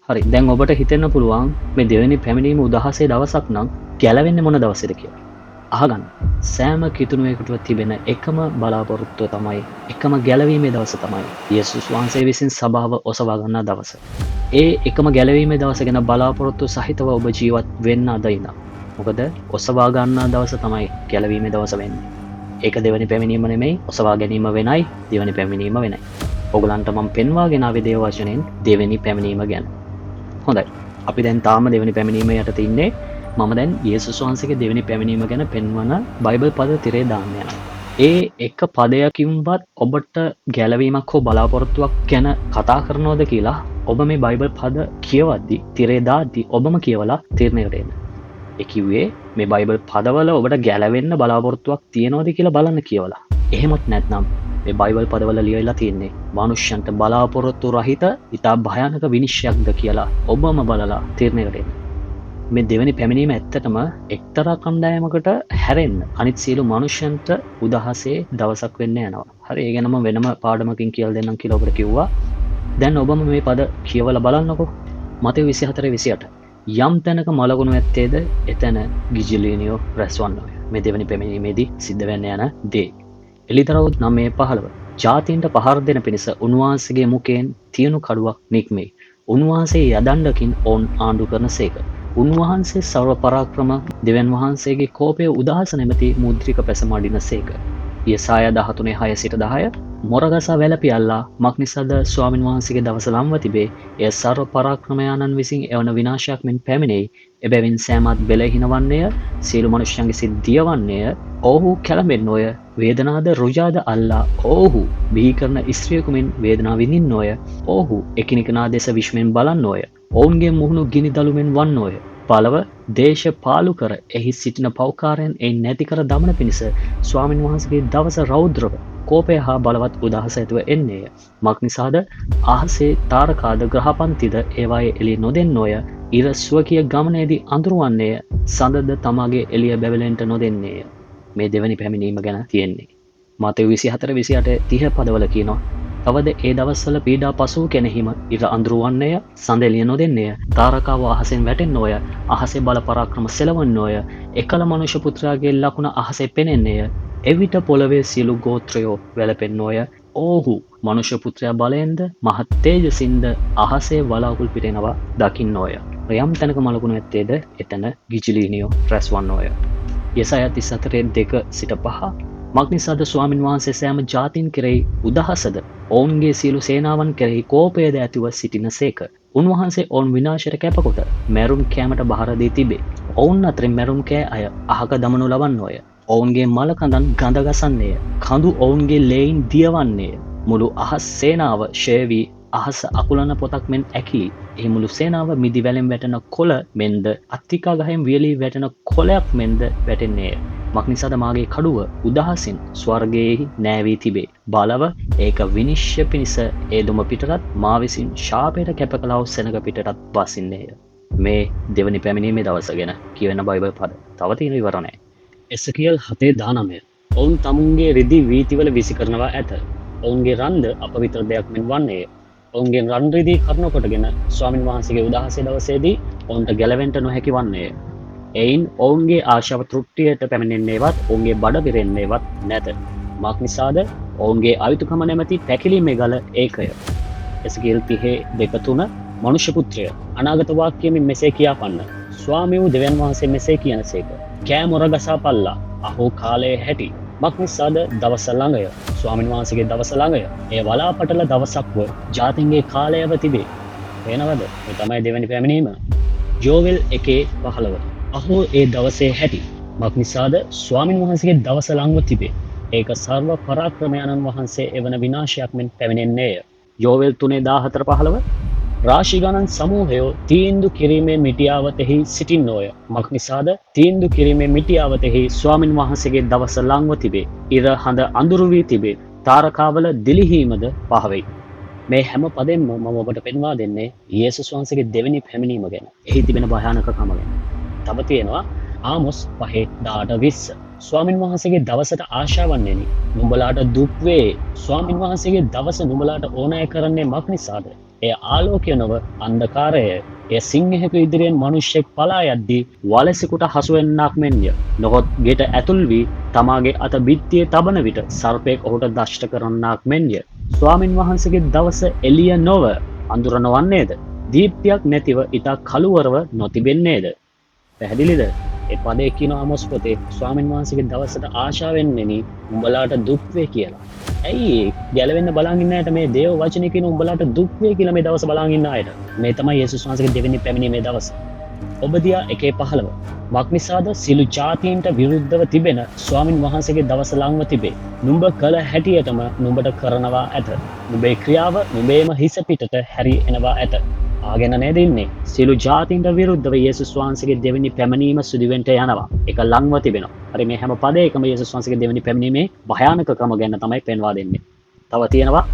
හරි දැන් ඔබට හිතෙන්න පුළුවන් මේ දෙවෙනි පැමිණීම උදහසේ දවසක් නම් ගැලවෙන්නේ මොන දවසේද කියලා. අහගන්න. සෑම කිතුණුවෙකුටම තිබෙන එකම බලාපොරොත්තුව තමයි එකම ගැලවීමේ දවස තමයි යේසුස් වහන්සේ විසින් සභාව ඔසවා ගන්නා දවස. ඒ එකම ගැලවීමේ දවස ගැන බලාපොරොත්තු සහිතව ඔබ ජීවත් වෙන්න අද ඉඳන්. මොකද ඔසවා ගන්නා දවස තමයි ගැලවීමේ දවස වෙන්නේ. ඒක දෙවෙනි පැමිණීම නෙමෙයි, ඔසවා ගැනීම වෙනයි, දෙවෙනි පැමිණීම වෙනයි. ඔයගලන්ට මම පෙන්වාගෙන ආවේ දේව වචනෙන් දෙවෙනි පැමිණීම ගැන. හොඳයි. අපි දැන් තාම දෙවෙනි පැමිණීම යටතේ ඉන්නේ. මම දැන් යේසුස් වහන්සේගේ දෙවෙනි පැමිණීම ගැන පෙන්වන බයිබල් පද තිරේ දාන්න යනවා. ඒ එක පදයකින්වත් ඔබට ගැලවීමක් හෝ බලාපොරොත්තුවක් ගැන කතා කරනවද කියලා ඔබ මේ බයිබල් පද කියවද්දි තිරේ දාද්දි ඔබම කියවලා තීරණයකට එන්න. ඒ කිව්වේ මේ බයිබල් පදවල ඔබට ගැලවෙන්න බලාපොරොත්තුවක් තියනවද කියලා බලන්න කියවලා. එහෙමත් නැත්නම් මේ බයිබල් පදවල ලියවිලා තියෙන්නේ මනුෂ්‍යයන්ට බලාපොරොත්තු රහිත ඉතා භයානක විනිශ්චයක්ද කියලා ඔබම බලලා තීරණයකට එන්න. මේ දෙවෙනි පැමිණීම ඇත්තටම එක්තරා කණ්ඩායමකට හැරෙන්න අනිත් සියලු මනුෂ්‍යයන්ට උදහසේ දවසක් වෙන්න යනවා. හරි ඒ ගැනම වෙනම පාඩමකින් කියලා දෙන්නම් කියලා ඔබට කිව්වා. දැන් ඔබම මේ පද කියවලා බලන්නකෝ. මතෙව් 24:28. යම් තැනක මලකුණු ඇත්තේද එතන ගිජිලීනියෝ රැස්වන්නෝය. මේ දෙවෙනි පැමිණීමේදී සිද්ධ වෙන්න යන දේ. එලිතරවුත් 9:15. ජාතීන්ට පහර දෙන පිණිස උන්වහන්සේගේ මුඛයෙන් තියුණු කඩුවක් නික්මේ. උන්වහන්සේ යදණ්ඩකින් ඔවුන් ආණ්ඩු කරන සේක. උන්වහන්සේ සර්ව පරාක්‍රම දෙවන් වහන්සේගේ කෝපය උදහස නැමැති මුද්‍රික පැස මඩින සේක. යසායා 13:6-10 මොරගසා වැළපියල්ලා මක්නිසාද ස්වාමින් වහන්සේගේ දවස ලම්ව තිබේ. එය සර්ව පරාක්‍රමයාණන් විසින් එවන විනාශයක් මෙන් පැමිණෙයි. එබැවින් සෑමත් බෙලහිනවන්නේය, සියලු මනුෂ්‍යයන්ගේ සිත් දියවන්නේය. ඔවුහු කැළඹෙන්නෝය, වේදනාද රුජාද අල්ලා. ඔවුහු බිහි කරන ස්ත්‍රියකු මෙන් වේදනා විඳින්නෝය. ඔවුහු එකිනෙකනා දෙස විශ්මෙන් බලන්නෝය. ඔවුන්ගේ මුහුණු ගිනි දළුමෙන් වන්නෝය. පළව දේශ පාලු කර එහි සිටින පෞකාරයන් එයින් නැති කර දමන පිණිස ස්වාමින් වහන්සේගේ දවස රෞද්‍රව කෝපය හා බලවත් උදහස ඇතුව එන්නේය. මක්නිසාද අහසේ තාරකාද ග්‍රහපන්තිද ඒවායේ එළිය නොදෙන්නෝය. ඉර ස්වකීය ගමනේදී අඳුරවන්නේය. සඳද තමාගේ එළිය බැබලෙන්ට නොදෙන්නේය. මේ දෙවැනි පැමිණීම ගැන තියෙන්නේ. මතෙව් 24:28-30 පදවල කියනවා. තවද ඒ දවස්වල පීඩා පසු කෙනෙහිම ඉර අඳුරවන්නේය, සඳ එළිය නොදෙන්නේය. තාරකාව අහසෙන් වැටෙන්නෝය, අහසේ බල පරාක්‍රම සෙලවන්නෝය. එකල මනුෂ්‍ය පුත්‍රයාගේ ලකුණ අහසේ පෙනෙන්නේය. එවිට පොළවේ සියලු ගෝත්‍රයෝ වැළපෙන්නෝය. ඔවුහු මනුෂ්‍ය පුත්‍රයා බලයෙන්ද මහත් තේජසින්ද අහසේ වලාකුළු පිරෙනවා දකින්නෝය. යම් තැනක මලකුණු ඇත්තේද එතන ගිජිලීනියෝ රැස්වන්නෝය. යසායා 34:2-5 මක්නිසාද ස්වාමින් වහන්සේ සෑම ජාතීන් කෙරෙහි උදහසද ඔවුන්ගේ සියලු සේනාවන් කෙරෙහි කෝපයද ඇතිව සිටින සේක. උන්වහන්සේ ඔවුන් විනාශයට කැපකොට මැරුම් කෑමට බහර දී තිබේ. ඔවුන් අතරින් මැරුම් කෑ අය අහක දමනු ලබන්නෝය. ඔවුන්ගේ මලකඳන් ගඳ ගසන්නේය. කඳු ඔවුන්ගේ ලේයින් දියවන්නේය. මුළු අහස් සේනාව ෂය වී අහස අකුලන පොතක් මෙන් ඇකිලි. ඒ මුළු සේනාව මිදි වැලෙන් වැටෙන කොළ මෙන්ද අත්තිකා ගහෙන් වියලී වැටෙන කොළයක් මෙන්ද වැටෙන්නේය. මක්නිසාද මාගේ කඩුව උදහසින් ස්වර්ගයෙහි නෑවී තිබේ. බලව ඒක විනිශ්චය පිණිස ඒ දුම පිටටත් මා විසින් ශාපයට කැප කළා වූ සෙනඟ පිටටත් වසින්නේය. මේ දෙවනි පැමිණීමේ දවස ගැන කියවෙන බයිබල් පද. තව තියෙන ඉවර නෑ. එසකියල් 7:19. ඔවුන් තමුන්ගේ රිදි වීතිවල විසි කරනවා ඇත. ඔවුන්ගේ රන්ද අපවිත්‍ර දෙයක් මෙන් වන්නේය. ඔවුන්ගේ රන් රිදී කරන කොටගෙන ස්වාමින් වහන්සේගේ උදහසේ දවසේදී ඔවුන්ට ගැලවෙන්න නොහැකි වන්නේය. එයින් ඔවුන්ගේ ආශාව තෘප්තියට පැමිණෙන්නේවත් ඔවුන්ගේ බඩ පිරෙන්නේවත් නැත. මක්නිසාද ඔවුන්ගේ අයුතුකම නැමැති පැකිලීමේ ගල ඒකය. එසකියල් 30:2-3 මනුෂ්‍ය පුත්‍රය අනාගත වාක්‍යයෙන් මෙසේ කියාපන්න. ස්වාමී වූ දෙවියන් වහන්සේ මෙසේ කියනසේක. කෑ මොර ගසා පල්ලා අහෝ කාලයේ හැටි. මක්නිසාද දවස ළඟය. ස්වාමින් වහන්සේගේ දවස ළඟය. ඒ වලාපටල දවසක්ව ජාතින්ගේ කාලයව තිබේ. වෙනවද? මේ තමයි දෙවෙනි පැමිණීම. යෝවෙල් 1:15. අහෝ ඒ දවසේ හැටි. මක්නිසාද ස්වාමින් වහන්සේගේ දවස ළඟව තිබේ. ඒක සර්ව පරාක්‍රමයන්න් වහන්සේ එවන විනාශයක් මෙන් පැමිණෙන්නේය. යෝවෙල් 3:14-15. රාශි ගණන් සමූහයෝ තීන්දු කිරීමේ මිටියාවතෙහි සිටින්නෝය. මක්නිසාද තීන්දු කිරීමේ මිටියාවතෙහි ස්වාමින් වහන්සේගේ දවස ළඟව තිබේ. ඉර හඳ අඳුරු වී තිබේ. තාරකාවල දිලිහීමද පහවෙයි. මේ හැම පදෙන්ම මම ඔබට පෙන්වා දෙන්නේ යේසුස් වහන්සේගේ දෙවෙනි පැමිණීම ගැන. එහි තිබෙන භයානකකම ගැන. තව තියෙනවා ආමොස් 5:18-20. ස්වාමින් වහන්සේගේ දවසට ආශාවන්නෙනි. නුඹලාට දුක් වේ. ස්වාමින් වහන්සේගේ දවස නුඹලාට ඕනෑ කරන්නේ මක් නිසාද? එය ආලෝකය නොව අන්ධකාරය. එය සිංහෙකු ඉදිරියෙන් මිනිසෙක් පලා යද්දී වලසෙකුට හසු වෙන්නක් මෙන්ය. නොහොත් ගෙට ඇතුල් වී තමාගේ අත බිත්තියේ තබන විට සර්පයෙක් ඔහුට දෂ්ට කරන්නක් මෙන්ය. ස්වාමින් වහන්සේගේ දවස එළිය නොව අඳුර නොවන්නේද? දීප්තියක් නැතිව ඉතා කළුවරව නොතිබෙන්නේද? පැහැදිලිද? ඒ පදේ කියන ආමොස් පොතේ ස්වාමින් වහන්සේගේ දවසට ආශාවෙන්නෙනි උඹලාට දුක් වේ කියලා. ඇයි ගැලවෙන්න බලන් ඉන්න අයට මේ දේව වචනේ කියන උඹලාට දුක් වේ කියලා මේ දවස බලන් ඉන්න අයට. මේ තමයි යේසුස් වහන්සේගේ දෙවෙනි පැමිණීමේ දවස. ඔබදියා 1:15. මක්නිසාද සිළු ජාතීන්ට විරුද්ධව තිබෙන ස්වාමින් වහන්සේගේ දවස ලංව තිබේ. නුඹ කළ හැටියටම නුඹට කරනවා ඇත. නුඹේ ක්‍රියාව නුඹේම හිස පිටට හැරි එනවා ඇත. ආගෙන නේද ඉන්නේ. සිළු ජාතීන්ට විරුද්ධව යේසුස් වහන්සේගේ දෙවෙනි පැමිණීම සිදුවෙන්න යනවා. ඒක ලංව තිබෙනවා. හරි මේ හැම පදයකම යේසුස් වහන්සේගේ දෙවෙනි පැමිණීමේ භයානකකම ගැන තමයි පෙන්වා දෙන්නේ. තව තියෙනවා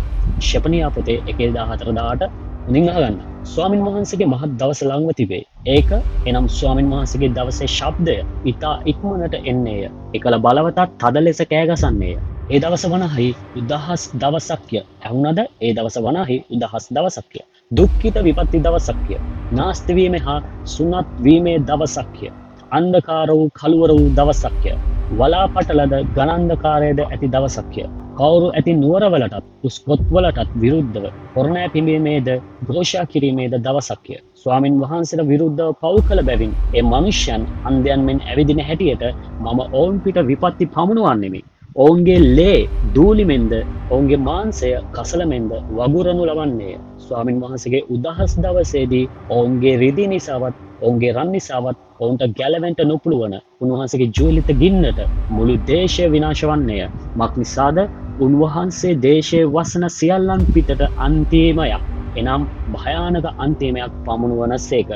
ශෙපනියා පොතේ 1:14-18 උදින් අහගන්න. ස්වාමින් වහන්සේගේ මහත් දවස ලංව තිබේ. ඒක එනම් ස්වාමින් වහන්සේගේ දවසේ ශබ්දය ඊතා ඉක්මනට එන්නේය. එකල බලවතත් තද ලෙස කෑගසන්නේය. ඒ දවස වනහි උදහස් දවසක්ය. ඇහුණද? ඒ දවස වනහි උදහස් දවසක්ය. දුක්ඛිත විපත්ති දවසක්ය. නාස්ති වීම හා සුනත් වීමේ දවසක්ය. අන්ධකාර වූ කළුවර වූ දවසක්ය. වලාපටලද ඝනාන්ධකාරයේද ඇති දවසක්ය. කවුරු ඇති නුවරවලටත් උස්කොත්වලටත් විරුද්ධව කොරණෑ පිඹීමේද ഘോഷා කිරීමේද දවසක්ය. ස්වාමින් වහන්සේට විරුද්ධව පව් කළ බැවින් ඒ මනුෂ්‍යයන් අන්ධයන් මෙන් ඇවිදින හැටියට මම ඔවුන් පිට විපත්ති පමුණුවන්නෙමි. ඔවුන්ගේ ලේ දූලිමෙන්ද ඔවුන්ගේ මාංශය කසලමෙන්ද වගුරනු ලබන්නේය. ස්වාමින් වහන්සේගේ උදහස් දවසේදී ඔවුන්ගේ රිදී නිසාවත් ඔවුන්ගේ රන් නිසාවත් ඔවුන්ට ගැලවෙන්න නොපුළුවන උන්වහන්සේගේ ජීවිත ගින්නට මුළු දේශය විනාශ වන්නේය. මක් නිසාද? උන්වහන්සේ දේශයේ වසන සියල්ලන් පිටට අන්තිමයක් එනම් භයානක අන්තිමයක් පමුණුවනසේක.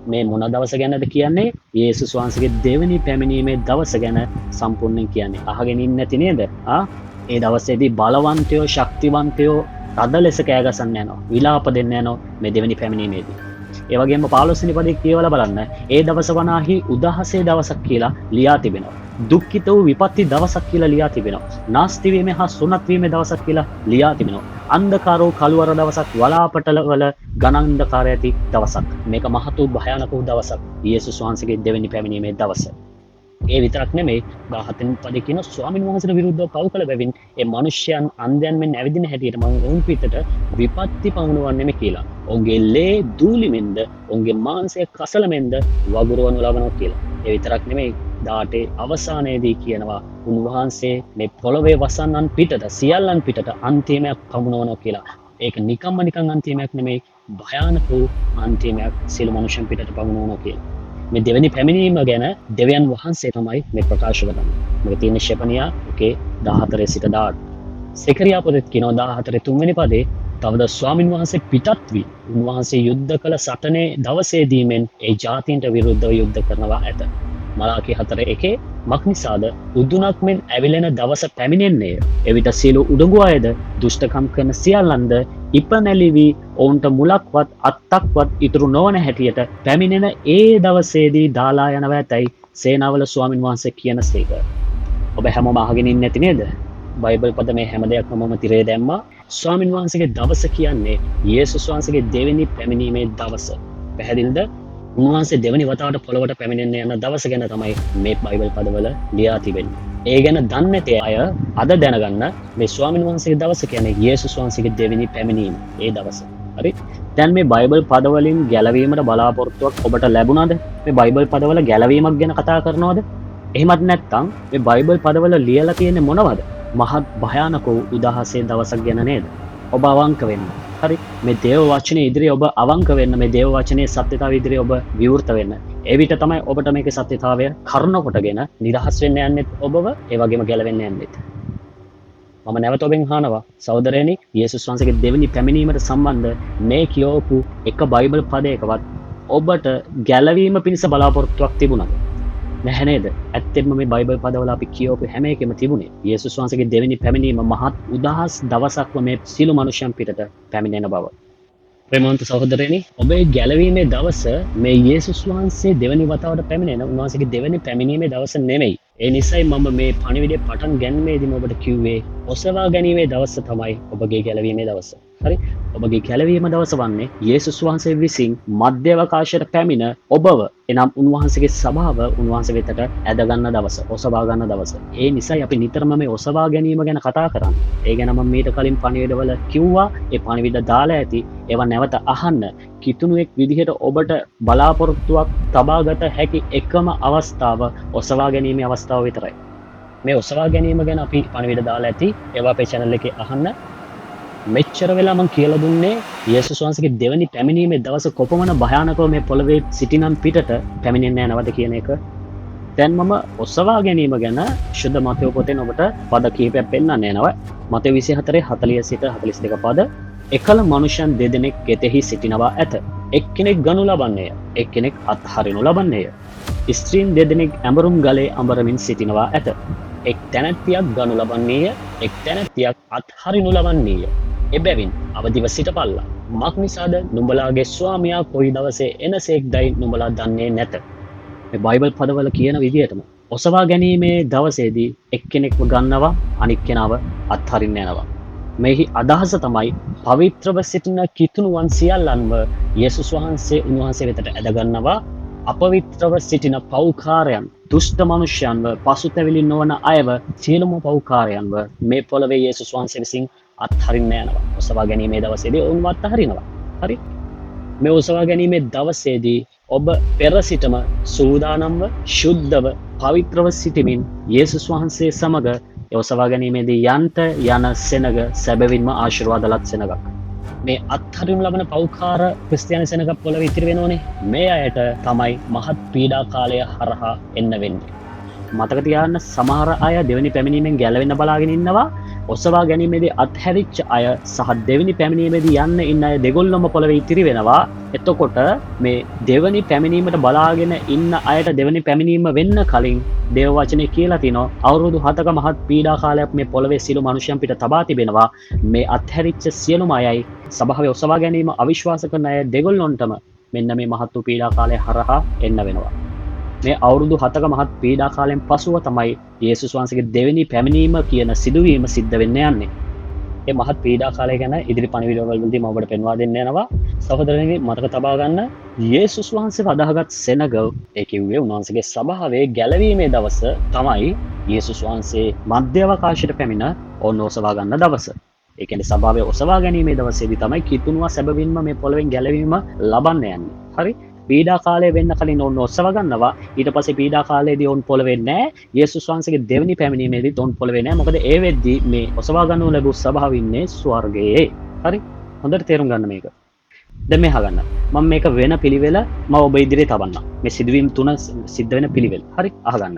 මේ මොන දවස ගැනද කියන්නේ? යේසුස් වහන්සේගේ දෙවෙනි පැමිණීමේ දවස ගැන සම්පූර්ණයෙන් කියන්නේ. අහගෙන ඉන්නේ නැති නේද? ඒ දවසේදී බලවන්තයෝ ශක්තිවන්තයෝ තද ලෙස කෑගසන්න යනවා. විලාප දෙන්න යනවා මේ දෙවෙනි පැමිණීමේදී. ඒ වගේම 15 වෙනි පදේ කියවලා බලන්න. ඒ දවස වනාහි උදහසේ දවසක් කියලා ලියා තිබෙනවා. දුක්ඛිත වූ විපත්ති දවසක් කියලා ලියා තිබෙනවා. නාස්ති වීමේ හා සුනත් වීමේ දවසක් කියලා ලියා තිබෙනවා. අන්ධකාරෝ කළුවර දවසක්, වලාපටල වල ඝනාන්ධකාරය ඇති දවසක්. මේක මහත් වූ භයානක වූ දවසක්. යේසුස් වහන්සේගේ දෙවෙනි පැමිණීමේ දවස. ඒ විතරක් නෙමෙයි 17 වෙනි පදේ කියන ස්වාමින් වහන්සේට විරුද්ධව පව් කළ බැවින් ඒ මිනිස්යන් අන්ධයන් මෙන් ඇවිදින හැටියට මම ඔවුන් පිටට විපත්ති පමුණුවන්නෙමි කියලා. ඔවුන්ගේ ලේ දූලිමෙන්ද ඔවුන්ගේ මාංශය කසලමෙන්ද වගුරවනු ලබනවා කියලා. ඒ විතරක් නෙමෙයි 18 අවසානයේදී කියනවා උන්වහන්සේ මේ පොළොවේ වසන්නන් පිටට සියල්ලන් පිටට අන්තිමයක් පමුණවනවා කියලා. ඒක නිකම්ම නිකන් අන්තිමයක් නෙමෙයි භයානක වූ අන්තිමයක් සියලු මනුෂ්‍යයන් පිටට පමුණවනවා කියලා. මේ දෙවෙනි පැමිණීම ගැන දෙවියන් වහන්සේ තමයි මේ ප්‍රකාශ කරන්නේ. මේක තියෙන ශෙපනියා 14 සිට 18. සෙකරියා පොතේ කියනවා 14 තුන්වෙනි පදේ තවද ස්වාමින් වහන්සේ පිටත් වී උන්වහන්සේ යුද්ධ කළ සටනේ දවසේදීමෙන් ඒ ජාතීන්ට විරුද්ධව යුද්ධ කරනවා ඇත. මලාකී 4:1 මක්නිසාද උදුනක් මෙන් ඇවිලෙන දවස පැමිණෙන්නේය. එවිට සියලු උඩඟු අයද දුෂ්ටකම් කරන සියල්ලන්ද ඉපනැලි වී ඔවුන්ට මුලක්වත් අත්තක්වත් ඉතුරු නොවන හැටියට පැමිණෙන ඒ දවසේදී දාලා යනවා ඇතැයි සේනාවල ස්වාමින් වහන්සේ කියනසේක. ඔබ හැමෝම අහගෙන ඉන්නේ නැති නේද? බයිබල් පද මේ හැම දෙයක්ම මම තිරේ දැම්මා. ස්වාමින් වහන්සේගේ දවස කියන්නේ යේසුස් වහන්සේගේ දෙවෙනි පැමිණීමේ දවස. පැහැදිලිද? උන්වහන්සේ දෙවෙනි වතාවට පොළොවට පැමිණෙන්න යන දවස ගැන තමයි මේ බයිබල් පදවල ලියා තිබෙන්නේ. ඒ ගැන දන්නේ නැති අය අද දැනගන්න මේ ස්වාමින් වහන්සේගේ දවස කියන්නේ යේසුස් වහන්සේගේ දෙවෙනි පැමිණීම. ඒ දවස. හරි? දැන් මේ බයිබල් පදවලින් ගැලවීමට බලාපොරොත්තුවක් ඔබට ලැබුණාද? මේ බයිබල් පදවල ගැලවීමක් ගැන කතා කරනවද? එහෙමත් නැත්නම් මේ බයිබල් පදවල ලියලා තියෙන්නේ මොනවද? මහත් භයානක වූ උදාහසේ දවසක් ගැන නේද? ඔබ අවංක වෙන්න. හරි? මේ දේව වචනේ ඉදිරියේ ඔබ අවංක වෙන්න, මේ දේව වචනේ සත්‍යතාවය ඉදිරියේ ඔබ විවෘත වෙන්න. ඒ විට තමයි ඔබට මේකේ සත්‍යතාවය කරුණ කොටගෙන නිදහස් වෙන්න යන්නේ ඔබව, ඒ වගේම ගැලවෙන්න යන්නේ. මම නැවත ඔබෙන් අහනවා සහෝදරයනි, යේසුස් වහන්සේගේ දෙවෙනි පැමිණීමට සම්බන්ධ මේ කියවපු එක බයිබල් පදයකවත් ඔබට ගැලවීම පිණිස බලාපොරොත්තුවක් තිබුණාද? නැහැ නේද? ඇත්තෙන්ම මේ බයිබල් පදවල අපි කියවපු හැම එකෙම තිබුණේ යේසුස් වහන්සේගේ දෙවෙනි පැමිණීම මහත් උදහස් දවසක්ම මේ සියලු මනුෂ්‍යයන් පිටට පැමිණෙන බව. ප්‍රේමවන්ත සහෝදරයනි, ඔබේ ගැලවීමේ දවස මේ යේසුස් වහන්සේ දෙවැනි වතාවට පැමිණෙන උන්වහන්සේගේ දෙවැනි පැමිණීමේ දවස නෙමෙයි. ඒ නිසයි මම මේ පණිවිඩය පටන් ගැනීමේදීම ඔබට කිව්වේ ඔසවා ගැනීමේ දවස තමයි ඔබගේ ගැලවීමේ දවස. හරි? ඔබගේ ගැලවීම දවස වන්නේ යේසුස් වහන්සේ විසින් මධ්‍යවකාශයට පැමිණ ඔබව එනම් උන්වහන්සේගේ සභාව උන්වහන්සේ වෙතට ඇදගන්න දවස, ඔසවා ගන්න දවස. ඒ නිසයි අපි නිතරම මේ ඔසවා ගැනීම ගැන කතා කරන්නේ. ඒ ගැන මම මීට කලින් පණිවිඩවල කිව්වා. ඒ පණිවිඩ දාලා ඇති. ඒවා නැවත අහන්න. කිතුණුවෙක් විදිහට ඔබට බලාපොරොත්තුවක් තබාගත හැකි එකම අවස්ථාව ඔසවා ගැනීමේ අවස්ථාව විතරයි. මේ ඔසවා ගැනීම ගැන අපි පණිවිඩ දාලා ඇති. ඒවා අපේ channel එකේ අහන්න. මෙච්චර වෙලා මම කියලා දුන්නේ යේසුස් වහන්සේගේ දෙවැනි පැමිණීමේ දවස කොපමණ භයානකව මේ පොළවේ සිටිනම් පිටට පැමිණෙන්නේ නැවත කියන එක. දැන් මම ඔසවා ගැනීම ගැන ශුද්ධ මතයෝ පොතෙන් ඔබට පද කිහිපයක් පෙන්වන්න යනවා. මතය 24:40 සිට 42 පද. එකල මනුෂ්‍යයන් දෙදෙනෙක් ගෙතෙහි සිටිනවා ඇත. එක්කෙනෙක් ගනු ලබන්නේය, එක්කෙනෙක් අත්හරිනු ලබන්නේය. ස්ත්‍රීන් දෙදෙනෙක් ඇඹරුම් ගලේ අඹරමින් සිටිනවා ඇත. එක් තැනැත්තියක් ගනු ලබන්නේය, එක් තැනැත්තියක් අත්හරිනු ලබන්නේය. එබැවින් අවදිව සිටපල්ලා. මක් නිසාද නුඹලාගේ ස්වාමියා කොයි දවසේ එනසේක්දයි නුඹලා දන්නේ නැත. මේ බයිබල් පදවල කියන විදිහටම ඔසවා ගැනීමේ දවසේදී එක්කෙනෙක්ව ගන්නවා, අනික් කෙනාව අත්හරින්න යනවා. මෙහි අදහස තමයි පවිත්‍රව සිටින කිතුණුවන් සියල්ලන්ව යේසුස් වහන්සේ උන්වහන්සේ වෙතට ඇදගන්නවා. අපවිත්‍රව සිටින පෞකාරයන්, දුෂ්ට මනුෂ්‍යයන්ව, පසුතැවිලි නොවන අයව, සියලුම පෞකාරයන්ව මේ පොළවේ යේසුස් වහන්සේ විසින් අත්හරින්න යනවා. ඔසවා ගැනීමේ දවසේදී ඔවුන්ව අත්හරිනවා. හරි? මේ ඔසවා ගැනීමේ දවසේදී ඔබ පෙර සිටම සූදානම්ව, ශුද්ධව, පවිත්‍රව සිටිමින් යේසුස් වහන්සේ සමග ඔසවා ගැනීමේදී යන්ට යන සෙනග සැබවින්ම ආශිර්වාදලත් සෙනගක්. මේ අත්හරිනු ලබන පෞකාර ක්‍රිස්තියානි සෙනග පොළවේ ඉතිරි වෙනෝනේ. මේ අයට තමයි මහත් පීඩා කාලය හරහා එන්න වෙන්නේ. මතක තියාගන්න, සමහර අය දෙවෙනි පැමිණීමෙන් ගැලවෙන්න බලාගෙන ඉන්නවා. ඔසවා ගැනීමේදී අත්හැරිච්ච අය සහ දෙවෙනි පැමිණීමේදී යන්න ඉන්න අය දෙගොල්ලොම පොළවේ ඉතිරි වෙනවා. එතකොට මේ දෙවෙනි පැමිණීමට බලාගෙන ඉන්න අයට දෙවෙනි පැමිණීම වෙන්න කලින් දේව වචනේ කියලා තිනවා අවුරුදු 7ක මහත් පීඩා කාලයක් මේ පොළවේ සියලු මනුෂ්‍යයන් පිට තබා තිබෙනවා. මේ අත්හැරිච්ච සියලුම අයයි සභාවේ ඔසවා ගැනීම අවිශ්වාස කරන අය දෙගොල්ලොන්ටම මෙන්න මේ මහත් වූ පීඩා කාලය හරහා එන්න වෙනවා. මේ අවුරුදු 7ක මහත් පීඩා කාලයෙන් පසුව තමයි යේසුස් වහන්සේගේ දෙවෙනි පැමිණීම කියන සිදුවීම සිද්ධ වෙන්න යන්නේ. මේ මහත් පීඩා කාලය ගැන ඉදිරි පණිවිඩවලදී මම ඔබට පෙන්වා දෙන්න යනවා. සහෝදරයනි, මතක තබා ගන්න, යේසුස් වහන්සේ වදාහගත් සෙනග, ඒ කිව්වේ උන්වහන්සේගේ සභාවේ ගැලවීමේ දවස තමයි යේසුස් වහන්සේ මධ්‍යවකාශයට පැමිණ ඔවුන් ඔසවා ගන්න දවස. ඒ කියන්නේ සභාවේ ඔසවා ගැනීමේ දවසේදී තමයි කිතුණුවා සැබවින්ම මේ පොළවෙන් ගැලවීම ලබන්න යන්නේ. හරි? පීඩා කාලය වෙන්න කලින් ඔවුන් ඔසව ගන්නවා. ඊට පස්සේ පීඩා කාලයේදී ඔවුන් පොළවේ නැහැ. යේසුස් වහන්සේගේ දෙවෙනි පැමිණීමේදීත් ඔවුන් පොළවේ නැහැ. මොකද ඒ වෙද්දී මේ ඔසවා ගන්නු ලැබු සභාව ඉන්නේ ස්වර්ගයේ. හරි? හොඳට තේරුම් ගන්න මේක. දැන් මේ අහගන්න. මම මේක වෙන පිළිවෙල මම ඔබ ඉදිරියේ තබන්නම්. මේ සිදුවීම් තුන සිද්ධ වෙන පිළිවෙල. හරි? අහගන්න.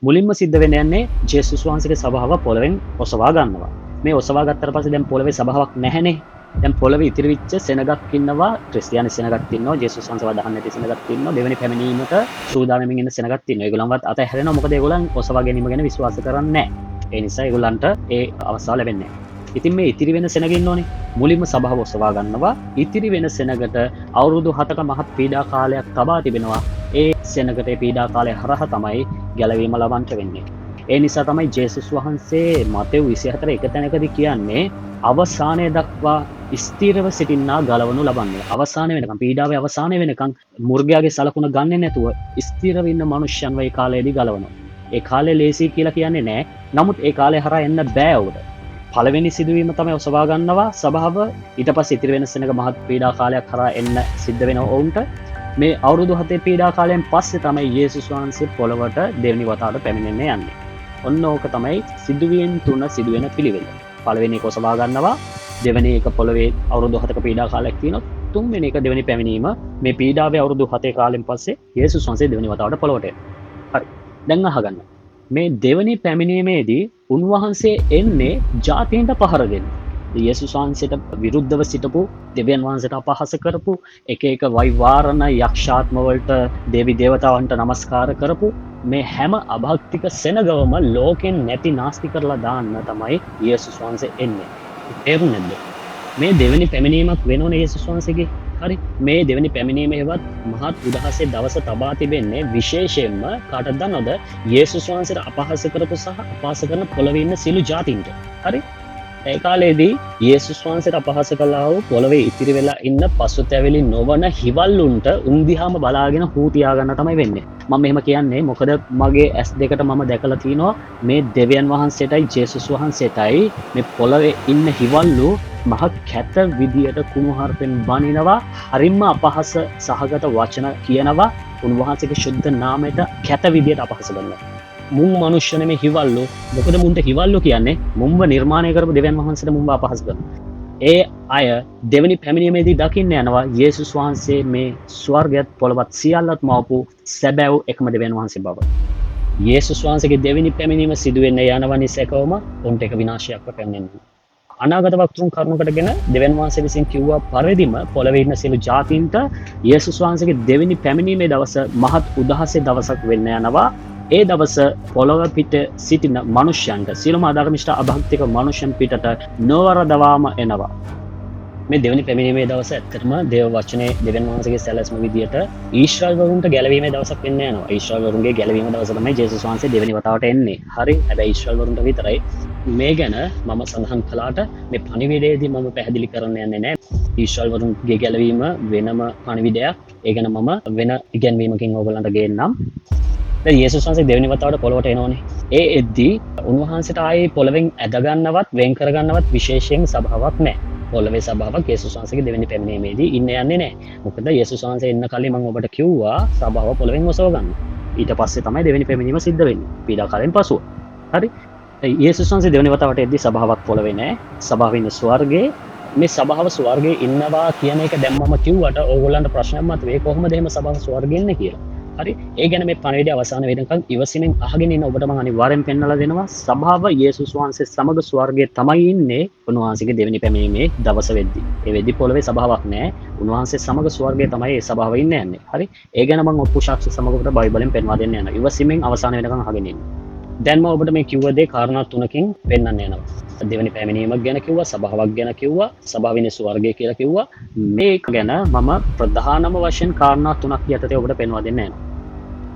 මුලින්ම සිද්ධ වෙන්න යන්නේ යේසුස් වහන්සේගේ සභාව පොළවෙන් ඔසවා ගන්නවා. මේ ඔසවා ගත්තට පස්සේ දැන් පොළවේ සභාවක් නැහැනේ. දැන් පොළවේ ඉතිරි වෙච්ච සෙනගක් ඉන්නවා, ක්‍රිස්තියානි සෙනගක් ඉන්නවා, යේසුස් වහන්සේ වදහන් නැති සෙනගක් ඉන්නවා, දෙවෙනි පැමිණීමට සූදානම්මින් ඉන්න සෙනගක් ඉන්නවා. ඒගොල්ලන්වත් අතහැරෙනවා. මොකද ඒගොල්ලන් ඔසවා ගැනීම ගැන විශ්වාස කරන්නේ නැහැ. ඒ නිසා ඒගොල්ලන්ට ඒ අවස්ථාව ලැබෙන්නේ නැහැ. ඉතින් මේ ඉතිරි වෙන සෙනග ඉන්නෝනේ. මුලින්ම සභාව ඔසවා ගන්නවා. ඉතිරි වෙන සෙනගට අවුරුදු 7ක මහත් පීඩා කාලයක් තබා තිබෙනවා. ඒ සෙනගට ඒ පීඩා කාලය හරහා තමයි ගැලවීම ලබන්නට වෙන්නේ. ඒ නිසා තමයි ජේසුස් වහන්සේ මතෙව් 24 එක තැනකදී කියන්නේ අවසානයේ දක්වා ස්ථිරව සිටින්නා ගලවනු ලබන්නේ. අවසානය වෙනකම්, පීඩාවේ අවසානය වෙනකම් මුර්ගයාගේ සලකුණ ගන්නෙ නැතුව ස්ථිරව ඉන්න මනුෂ්‍යයන්ව ඒ කාලයේදී ගලවනවා. ඒ කාලේ ලේසි කියලා කියන්නේ නැහැ. නමුත් ඒ කාලේ හරහා එන්න බෑ උඩ. පළවෙනි සිදුවීම තමයි ඔසවා ගන්නවා සභාව. ඊට පස්සේ ඉතිරි වෙන සෙනග මහත් පීඩා කාලයක් හරහා එන්න සිද්ධ වෙනවා ඔවුන්ට. මේ අවුරුදු 7 පීඩා කාලයෙන් පස්සේ තමයි යේසුස් වහන්සේ පොළවට දෙවෙනි වතාවට පැමිණෙන්න යන්නේ. ඔන්න ඕක තමයි සිදුවීම් තුන සිදුවෙන පිළිවෙල. පළවෙනි එක ඔසවා ගන්නවා, දෙවෙනි එක පොළවේ අවුරුදු 7ක පීඩා කාලයක් තියෙනවා, තුන්වෙනි එක දෙවෙනි පැමිණීම. මේ පීඩාවේ අවුරුදු 7 කාලෙන් පස්සේ යේසුස් වහන්සේ දෙවෙනි වතාවට පොළවට එනවා. හරි. දැන් අහගන්න. මේ දෙවෙනි පැමිණීමේදී උන්වහන්සේ එන්නේ ජාතීන්ට පහර දෙන්න. යේසුස් වහන්සේට විරුද්ධව සිටපු, දෙවියන් වහන්සේට අපහාස කරපු, එක එක වෛවාරණ යක්ෂාත්ම වලට දෙවි දේවතාවන්ට නමස්කාර කරපු මේ හැම අභක්තික සෙනගවම ලෝකෙන් නැති නාස්ති කරලා දාන්න තමයි යේසුස් වහන්සේ එන්නේ. තේරුණාද? මේ දෙවැනි පැමිණීමක් වෙනෝන යේසුස් වහන්සේගේ. හරි, මේ දෙවැනි පැමිණීම හෙවත් මහත් උදහසේ දවස තබා තිබෙන්නේ විශේෂයෙන්ම කාටද දන්නවද? යේසුස් වහන්සේට අපහාස කරපු සහ අපහාස කරන පොළවේ ඉන්න සියලු ජාතීන්ට. හරි, ඒ කාලේදී යේසුස් වහන්සේට අපහාස කළා වූ පොළවේ ඉතිරි වෙලා ඉන්න පසුතැවිලි නොවන හිවල්ලුන්ට උන්දිහාම බලාගෙන හූ තියාගන්න තමයි වෙන්නේ. මම මෙහෙම කියන්නේ මොකද මගේ ඇස් දෙකට මම දැකලා තිනවා මේ දෙවියන් වහන්සේටයි ජේසුස් වහන්සේටයි මේ පොළවේ ඉන්න හිවල්ලු මහ කැත විදියට කුණුහරුපෙන් බනිනවා, හරිම අපහාස සහගත වචන කියනවා, උන්වහන්සේගේ ශුද්ධ නාමයට කැත විදියට අපහාස කරනවා. මුන් මනුෂ්‍ය නෙමේ හිවල්ලු. මොකද මුන්ට හිවල්ලු කියන්නේ මුන්ව නිර්මාණය කරපු දෙවියන් වහන්සේට මුන්ව අපහාස කරනවා. ඒ අය දෙවනි පැමිණීමේදී දකින්න යනවා යේසුස් වහන්සේ මේ ස්වර්ගයත් පොළවත් සියල්ලත් මවපු සැබෑව එකම දෙවියන් වහන්සේ බව. යේසුස් වහන්සේගේ දෙවනි පැමිණීම සිදු වෙන්නේ යනවා නිසකවම උන්ට එක විනාශයක් පැමිණෙනවා. අනාගත වක්තුන් කරුණකටගෙන දෙවියන් වහන්සේ විසින් කිව්වා පරිදිම පොළවේ ඉන්න සියලු ජාතීන්ට යේසුස් වහන්සේගේ දෙවනි පැමිණීමේ දවස මහත් උදහසේ දවසක් වෙන්න යනවා. ඒ දවස පොළොව පිට සිටින මනුෂ්‍යයන්ට, සියලුම අධර්මිෂ්ඨ අභක්තික මනුෂ්‍යයන් පිටට නොවරදවාම එනවා. මේ දෙවනි පැමිණීමේ දවස ඇත්තටම දේව වචනේ දෙවියන් වහන්සේගේ සැලැස්ම විදියට ඊශ්‍රායෙල් වරුන්ට ගැලවීමේ දවසක් වෙන්න යනවා. ඊශ්‍රායෙල් වරුන්ගේ ගැලවීම දවස තමයි ජේසුස් වහන්සේ දෙවනි වතාවට එන්නේ. හරි. හැබැයි ඊශ්‍රායෙල් වරුන්ට විතරයි. මේ ගැන මම සඳහන් කළාට මේ පණිවිඩයේදී මම පැහැදිලි කරන්න යන්නේ නැහැ. ඊශ්‍රායෙල් වරුන්ගේ ගැලවීම වෙනම පණිවිඩයක්. ඒ ගැන මම වෙන ඉගැන්වීමකින් ඔයගලන්ට ගේන්නම්. යේසුස් වහන්සේ දෙවෙනි වතාවට පොළොවට එනෝනේ. ඒ එද්දී උන්වහන්සේට ආයේ පොළවෙන් ඇදගන්නවත් වෙන් කරගන්නවත් විශේෂයෙන් සභාවක් නැහැ. පොළවේ සභාවක් යේසුස් වහන්සේගේ දෙවෙනි පැමිණීමේදී ඉන්න යන්නේ නැහැ. මොකද යේසුස් වහන්සේ එන්න කලින් මම ඔබට කිව්වා සභාව පොළවෙන් ඔසව ගන්න. ඊට පස්සේ තමයි දෙවෙනි පැමිණීම සිද්ධ වෙන්නේ. පීඩා කාලෙන් පසුව. හරි. යේසුස් වහන්සේ දෙවෙනි වතාවට එද්දී සභාවක් පොළවේ නැහැ. සභාව ඉන්නේ ස්වර්ගයේ. මේ සභාව ස්වර්ගයේ ඉන්නවා කියන එක දැන් මම කිව්වට ඕගොල්ලන්ට ප්‍රශ්නයක් මතුවේ කොහොමද එහෙම සභාව ස්වර්ගයේ ඉන්නේ කියලා. හරි, ඒ ගැන මේ පණිවිඩය අවසාන වෙනකන් ඉවසීමෙන් අහගෙන ඉන්න ඔබට මම අනිවාර්යෙන් පෙන්වලා දෙනවා සභාව යේසුස් වහන්සේ සමග ස්වර්ගයේ තමයි ඉන්නේ උන්වහන්සේගේ දෙවෙනි පැමිණීමේ දවස වෙද්දී. ඒ වෙද්දී පොළවේ සභාවක් නැහැ. උන්වහන්සේ සමග ස්වර්ගයේ තමයි ඒ සභාව ඉන්නේ යන්නේ. හරි, ඒ ගැන මම ඔප්පු සාක්ෂි සමග ඔබට බයිබලෙන් පෙන්වා දෙන්න යනවා. ඉවසීමෙන් අවසාන වෙනකන් අහගෙන ඉන්න. දැන් මම ඔබට මේ කිව්ව දේ කාරණා තුනකින් පෙන්වන්න යනවා. දෙවෙනි පැමිණීමක් ගැන කිව්වා, සභාවක් ගැන කිව්වා, සභාවිනේ ස්වර්ගය කියලා කිව්වා. මේක ගැන මම ප්‍රධානම වශයෙන් කාරණා තුනක් යටතේ ඔබට පෙන්වා දෙන්න යනවා.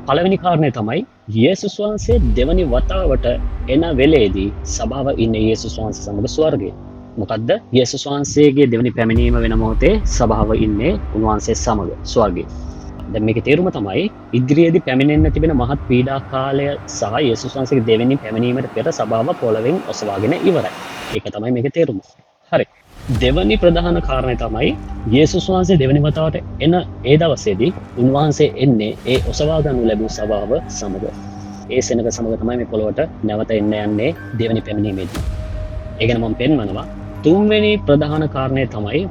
පළවෙනි කාරණය තමයි යේසුස් වහන්සේ දෙවනි වතාවට එන වෙලේදී සභාව ඉන්නේ යේසුස් වහන්සේ සමග ස්වර්ගයේ. මොකද්ද? යේසුස් වහන්සේගේ දෙවනි පැමිණීම වෙන මොහොතේ සභාව ඉන්නේ උන්වහන්සේ සමග ස්වර්ගයේ. දැන් මේකේ තේරුම තමයි ඉදිරියේදී පැමිණෙන්න තිබෙන මහත් පීඩා කාලය සහ යේසුස් වහන්සේගේ දෙවෙනි පැමිණීමට පෙර සභාව පොළවෙන් ඔසවාගෙන ඉවරයි. ඒක තමයි මේකේ තේරුම. හරි. දෙවනි ප්‍රධාන කාරණය තමයි යේසුස් වහන්සේ දෙවනි වතාවට එන ඒ දවසේදී උන්වහන්සේ එන්නේ ඒ ඔසවා ගන්නු ලැබූ සභාව සමග. ඒ සෙනඟ සමග තමයි මේ පොළොවට නැවත එන්න යන්නේ දෙවනි පැමිණීමේදී. ඒ ගැන මම පෙන්වනවා. තුන්වෙනි ප්‍රධාන කාරණය තමයි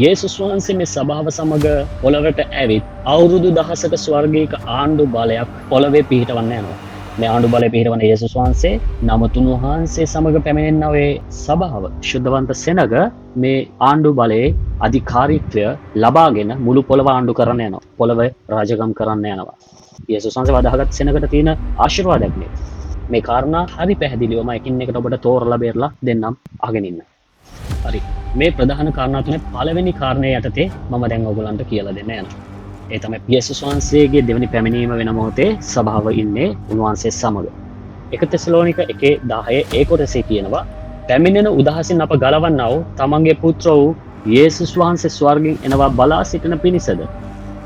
යේසුස් වහන්සේ මේ සභාව සමග පොළොවට ඇවිත් අවුරුදු දහසක ස්වර්ගීක ආණ්ඩු බලයක් පොළොවේ පිහිටවන්න යනවා. මේ ආණ්ඩු බලය පිහිටවන යේසුස් වහන්සේ නමුත් උන්වහන්සේ සමග පැමිණෙනා ඒ සභාව ශුද්ධවන්ත සෙනඟ මේ ආණ්ඩු බලයේ අධිකාරීත්වය ලබාගෙන මුළු පොළව ආණ්ඩු කරන්න යනවා. පොළව රාජකම් කරන්න යනවා. යේසුස් වහන්සේ වදාහගත් සෙනඟට තියෙන ආශිර්වාදයක් නේ. මේ කාරණා හරි පැහැදිලිවම එකින් එකට ඔබට තෝරලා බේරලා දෙන්නම් අහගෙන ඉන්න. හරි. මේ ප්‍රධාන කාරණා තුනේ පළවෙනි කාරණය යටතේ මම දැන් ඔයගලන්ට කියලා දෙන්න යනවා. ඒ තමයි යේසුස් වහන්සේගේ දෙවනි පැමිණීම වෙන මොහොතේ සභාව ඉන්නේ උන්වහන්සේ සමග. 1 තෙසලෝනික 1:10 ඒ කොටසේ කියනවා පැමිණෙන උදහසින් අප ගලවන්නා වූ තමන්ගේ පුත්‍ර වූ යේසුස් වහන්සේ ස්වර්ගයෙන් එනවා බලා සිටින පිණිසද.